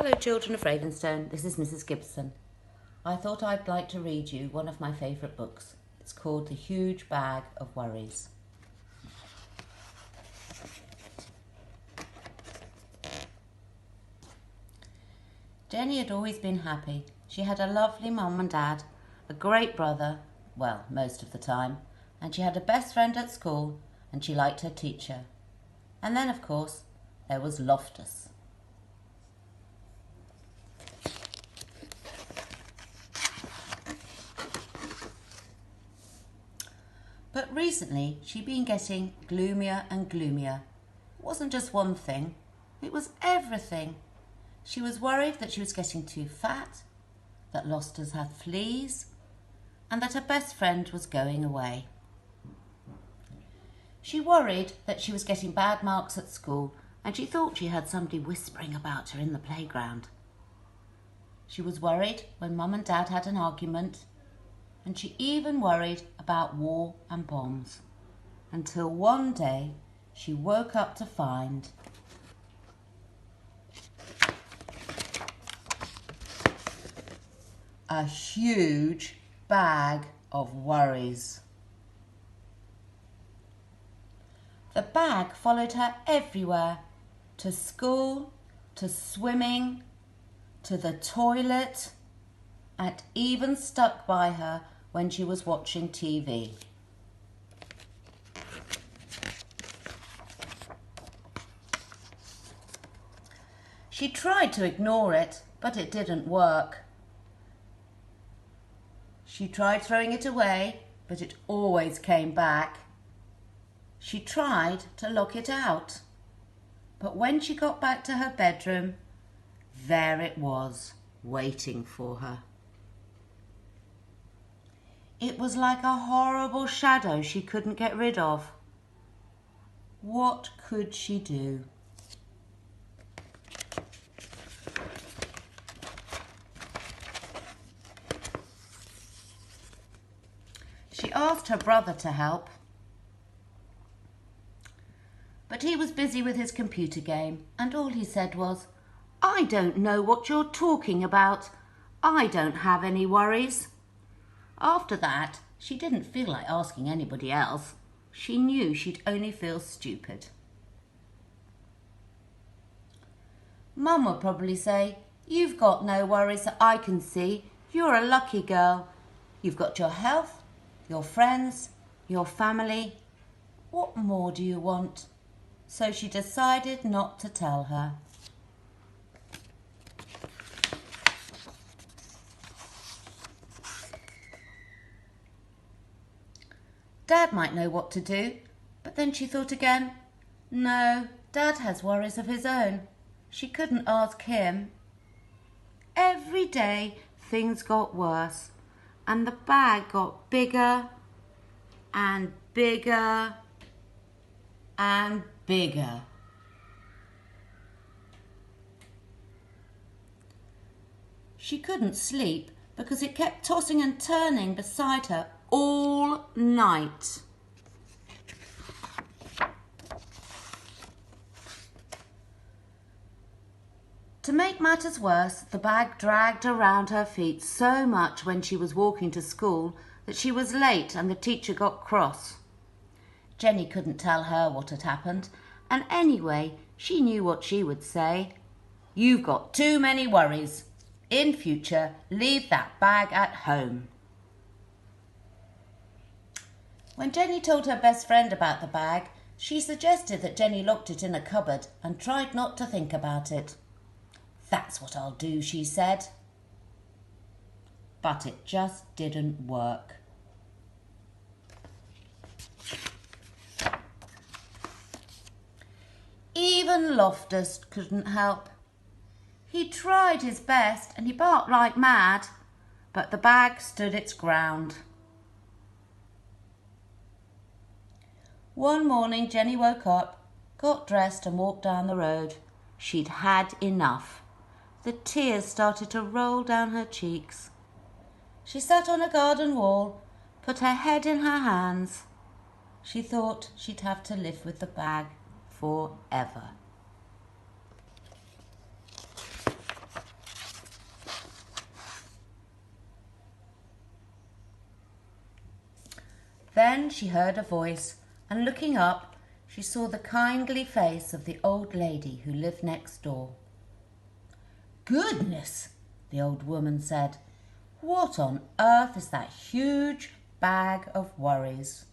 Hello children of Ravenstone, this is Mrs. Gibson. I thought I'd like to read you one of my favourite books. It's called The Huge Bag of Worries. Jenny had always been happy. She had a lovely mum and dad, a great brother, well, most of the time, and she had a best friend at school, and she liked her teacher. And then, of course, there was Loftus. But recently, she'd been getting gloomier and gloomier. It wasn't just one thing, it was everything. She was worried that she was getting too fat, that Loftus had fleas, and that her best friend was going away. She worried that she was getting bad marks at school, and she thought she heard somebody whispering about her in the playground. She was worried when Mum and Dad had an argument, and she even worried about war and bombs, until one day she woke up to find a huge bag of worries. The bag followed her everywhere, to school, to swimming, to the toilet, and even stuck by her when she was watching TV. She tried to ignore it, but it didn't work. She tried throwing it away, but it always came back. She tried to lock it out, but when she got back to her bedroom, there it was, waiting for her. It was like a horrible shadow she couldn't get rid of. What could she do? She asked her brother to help, but he was busy with his computer game, and all he said was, "I don't know what you're talking about. I don't have any worries." After that, she didn't feel like asking anybody else. She knew she'd only feel stupid. Mum would probably say, "You've got no worries that I can see. You're a lucky girl. You've got your health, your friends, your family. What more do you want?" So she decided not to tell her. Dad might know what to do, but then she thought again, no, Dad has worries of his own. She couldn't ask him. Every day things got worse, and the bag got bigger and bigger and bigger. She couldn't sleep because it kept tossing and turning beside her all night. To make matters worse, the bag dragged around her feet so much when she was walking to school that she was late and the teacher got cross. Jenny couldn't tell her what had happened, and anyway, she knew what she would say. "You've got too many worries. In future, leave that bag at home." When Jenny told her best friend about the bag, she suggested that Jenny locked it in a cupboard and tried not to think about it. "That's what I'll do," she said. But it just didn't work. Even Loftus couldn't help. He tried his best and he barked like mad, but the bag stood its ground. One morning Jenny woke up, got dressed and walked down the road. She'd had enough. The tears started to roll down her cheeks. She sat on a garden wall, put her head in her hands. She thought she'd have to live with the bag forever. Then she heard a voice, and looking up, she saw the kindly face of the old lady who lived next door. "Goodness," the old woman said, "what on earth is that huge bag of worries?"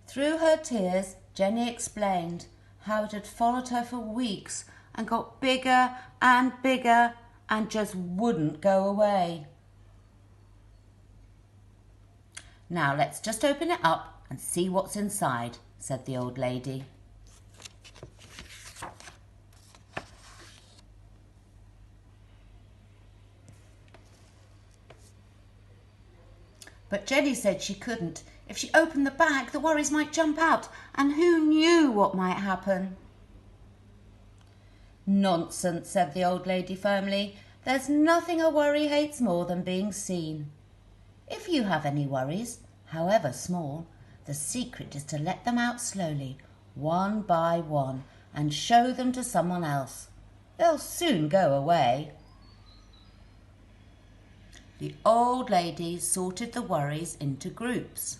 Through her tears, Jenny explained how it had followed her for weeks and got bigger and bigger and just wouldn't go away. "Now let's just open it up and see what's inside," said the old lady. But Jenny said she couldn't. If she opened the bag, the worries might jump out, and who knew what might happen? "Nonsense," said the old lady firmly. "There's nothing a worry hates more than being seen. If you have any worries, however small, the secret is to let them out slowly, one by one, and show them to someone else. They'll soon go away." The old lady sorted the worries into groups.